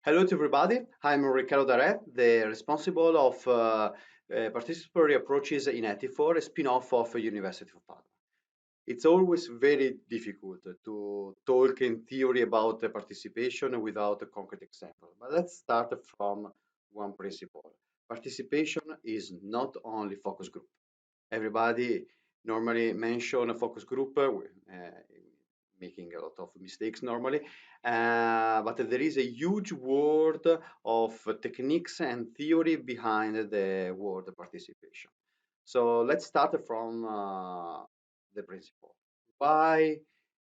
Hello to everybody. I'm Riccardo Da Re, the responsible of participatory approaches in Etifor, a spin-off of University of Pádova. It's always very difficult to talk in theory about participation without a concrete example. But let's start from one principle. Participation is not only focus group. Everybody normally mention a focus group, making a lot of mistakes normally, but there is a huge world of techniques and theory behind the word participation. So let's start from the principle. Why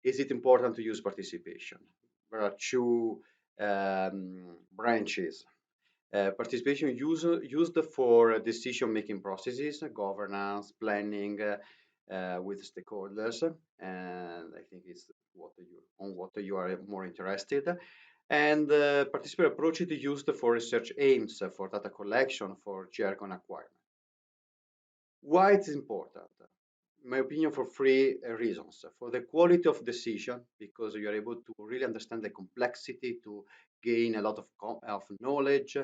is it important to use participation? There are two branches. Participation used for decision-making processes, governance, planning with stakeholders, and I think it's what you are more interested. And participatory approach is used for research aims, for data collection, for jargon acquirement. Why it's important? In my opinion, for three reasons. For the quality of decision, because you are able to really understand the complexity, to gain a lot of knowledge,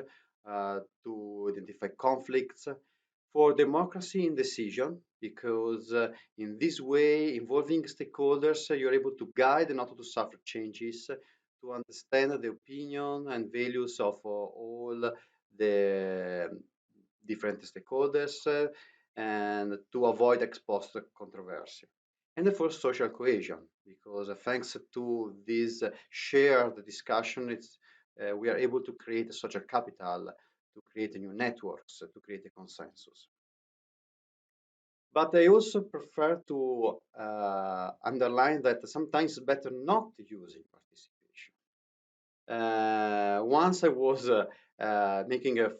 to identify conflicts. For democracy in decision, because in this way, involving stakeholders, you're able to guide and not to suffer changes, to understand the opinion and values of all the different stakeholders, and to avoid ex post controversy. And for social cohesion, because thanks to this shared discussion, we are able to create a social capital, to create new networks, to create a consensus. But I also prefer to underline that sometimes it's better not using participation. Once I was making a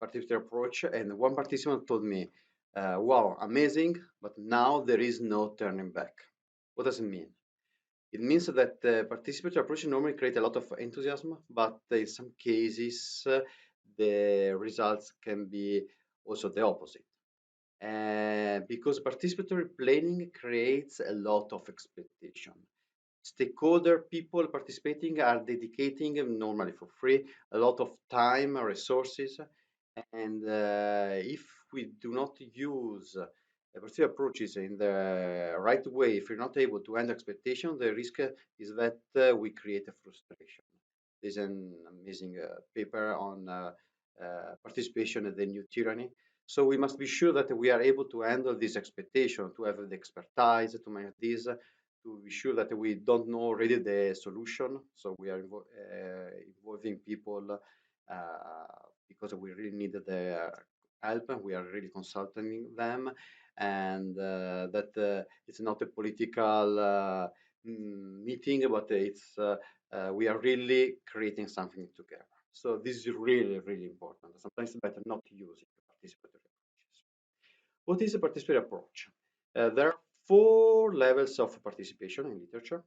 participatory approach, and one participant told me, wow, amazing, but now there is no turning back. What does it mean? It means that participatory approach normally create a lot of enthusiasm, but in some cases, the results can be also the opposite. Because participatory planning creates a lot of expectation. Stakeholder people participating are dedicating normally for free a lot of time, resources, and if we do not use participatory approaches in the right way, if we're not able to end expectation, the risk is that we create a frustration. There's an amazing paper on participation and the new tyranny. So we must be sure that we are able to handle this expectation, to have the expertise to manage this, to be sure that we don't know already the solution. So we are involving people because we really need their help. We are really consulting them, and that it's not a political meeting, but we are really creating something together. So this is really, really important. Sometimes it's better not to use participatory approaches. What is a participatory approach? There are four levels of participation in literature.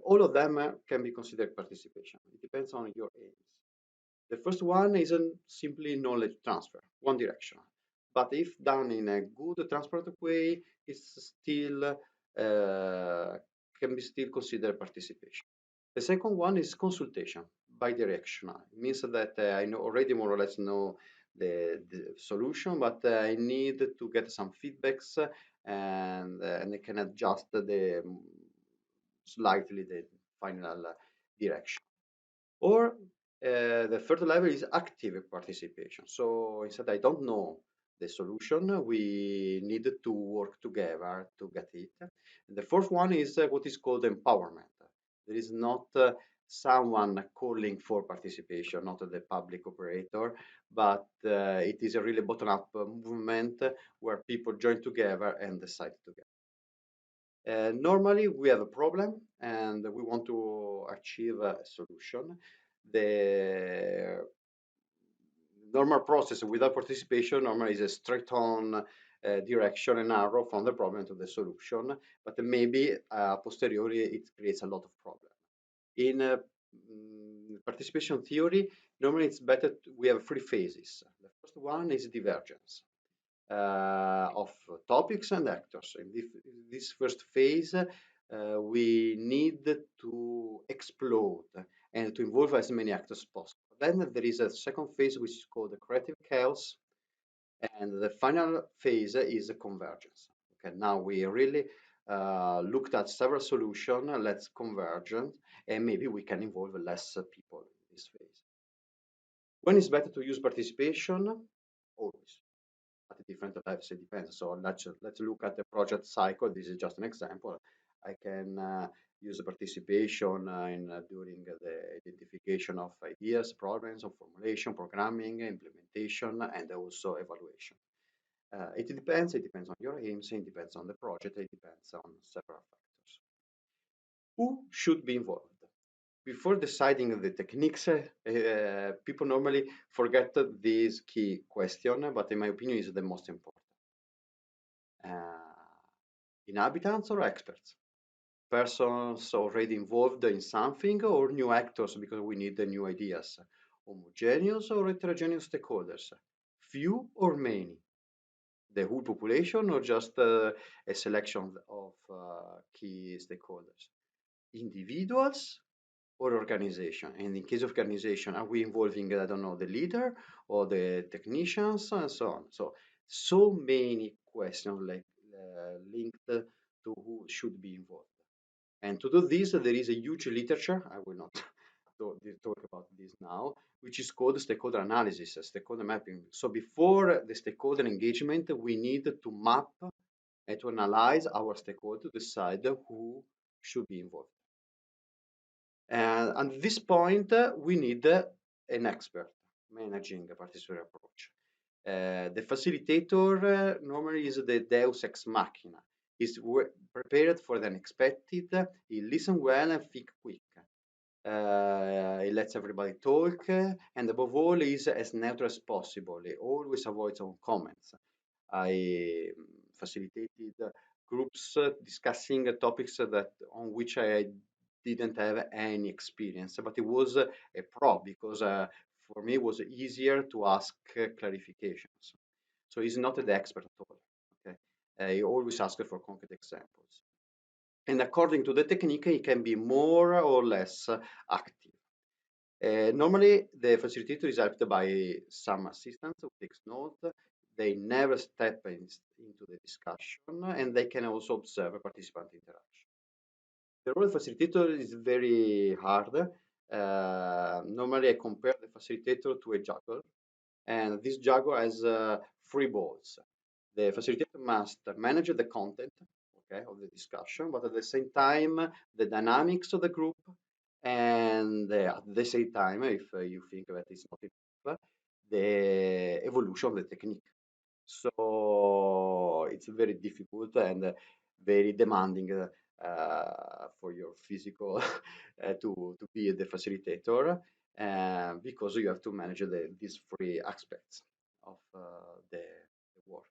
All of them can be considered participation. It depends on your aims. The first one isn't simply knowledge transfer, one direction. But if done in a good, transparent way, it's still can be still considered participation. The second one is consultation, bidirectional. It means that I know already more or less know the solution, but I need to get some feedbacks and I can adjust slightly the final direction. Or the third level is active participation. So instead, I don't know the solution. We need to work together to get it. And the fourth one is what is called empowerment. There is not someone calling for participation, not the public operator, but it is a really bottom-up movement where people join together and decide together. Normally, we have a problem and we want to achieve a solution. The normal process without participation normally is a straight-on direction and arrow from the problem to the solution, but maybe a posteriori it creates a lot of problem. In participation theory, normally it's better we have three phases. The first one is divergence of topics and actors. In this first phase, we need to explode and to involve as many actors as possible. Then there is a second phase which is called the creative chaos, and the final phase is a convergence. Okay, now we really looked at several solutions. Let's converge, and maybe we can involve less people in this phase. When is better to use participation? Always. At different levels, it depends. So let's look at the project cycle. This is just an example. I can use the participation during the identification of ideas, problems, of formulation, programming, implementation, and also evaluation. It depends. It depends on your aims. It depends on the project. It depends on several factors. Who should be involved? Before deciding the techniques, people normally forget this key question, but in my opinion, is the most important. Inhabitants or experts? Persons already involved in something or new actors because we need the new ideas? Homogeneous or heterogeneous stakeholders? Few or many? The whole population or just a selection of key stakeholders? Individuals or organization? And in case of organization, are we involving, I don't know, the leader or the technicians and so on? So many questions linked to who should be involved. And to do this, there is a huge literature. I will not talk about this now, which is called stakeholder analysis, stakeholder mapping. So before the stakeholder engagement, we need to map and to analyze our stakeholder to decide who should be involved. And at this point, we need an expert managing a participatory approach. The facilitator normally is the deus ex machina. He's prepared for the unexpected. He listens well and think quick. He lets everybody talk, and above all, is as neutral as possible. He always avoids own comments. I facilitated groups discussing topics on which I didn't have any experience, but it was a pro because for me it was easier to ask clarifications. So he's not the expert at all. Okay, he always asks for concrete examples, and according to the technique, he can be more or less active. Normally, the facilitator is helped by some assistants who takes note. They never step into the discussion, and they can also observe a participant interaction. The role of facilitator is very hard. Normally, I compare the facilitator to a juggler, and this juggler has three balls. The facilitator must manage the content, okay, of the discussion, but at the same time, the dynamics of the group, and at the same time, if you think that it's not enough, the evolution of the technique. So it's very difficult and very demanding for your physical to be the facilitator because you have to manage these three aspects of the work.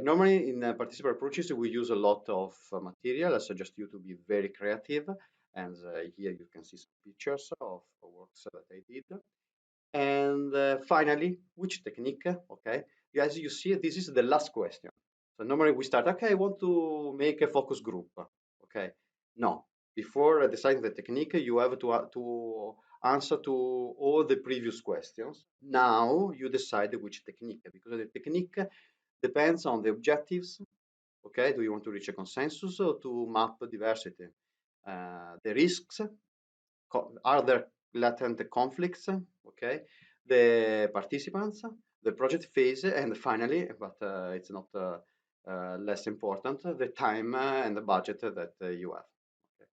Normally in participatory approaches, we use a lot of material. I suggest you to be very creative. And here you can see some pictures of works that I did. And finally, which technique? Okay, as you see, this is the last question. So normally we start, okay, I want to make a focus group. Okay, no, before deciding the technique, you have to answer to all the previous questions. Now you decide which technique, because the technique depends on the objectives. Okay, do you want to reach a consensus or to map diversity? The risks, are there latent conflicts? Okay, the participants, the project phase, and finally, but it's not less important, the time and the budget that you have. Okay.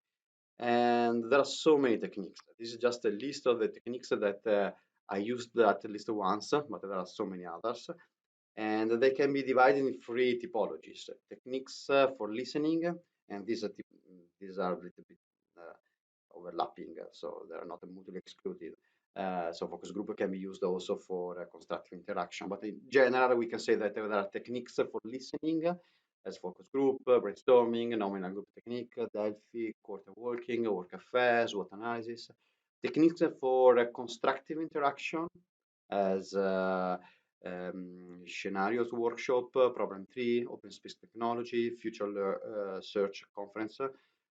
And there are so many techniques. This is just a list of the techniques that I used at least once, but there are so many others. And they can be divided in three typologies. Techniques for listening, and these are a little bit overlapping, so they are not mutually excluded. So focus group can be used also for constructive interaction, but in general, we can say that there are techniques for listening as focus group, brainstorming, nominal group technique, Delphi, quarter working, work affairs, SWOT analysis. Techniques for constructive interaction as scenarios workshop, problem 3, open space technology, future search conference,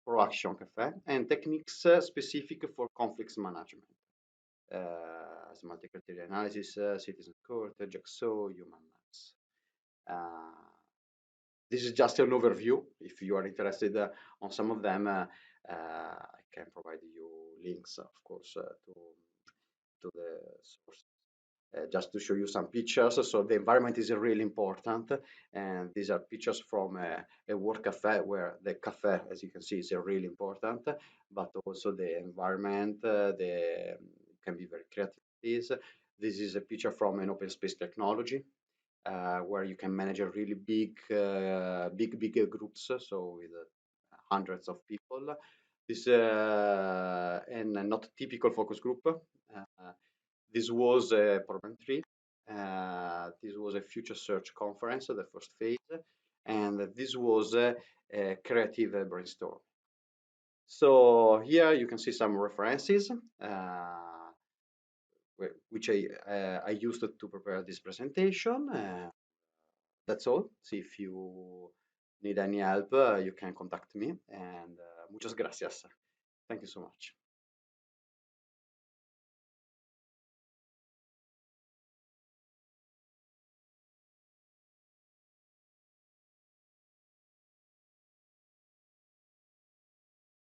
proaction cafe, and techniques specific for conflicts management, as multi-criteria analysis, citizen court, jigsaw, human maps. This is just an overview. If you are interested on some of them, I can provide you links, of course, to the source. Just to show you some pictures. So the environment is really important, and these are pictures from a work cafe where the cafe, as you can see, is really important, but also the environment, the can be very creative. This is a picture from an open space technology where you can manage a really big groups, so with hundreds of people. This and not typical focus group. This was problem 3. This was a future search conference, the first phase, and this was a creative brainstorm. So here you can see some references which I used to prepare this presentation. That's all. See if you need any help, you can contact me. And muchas gracias. Thank you so much.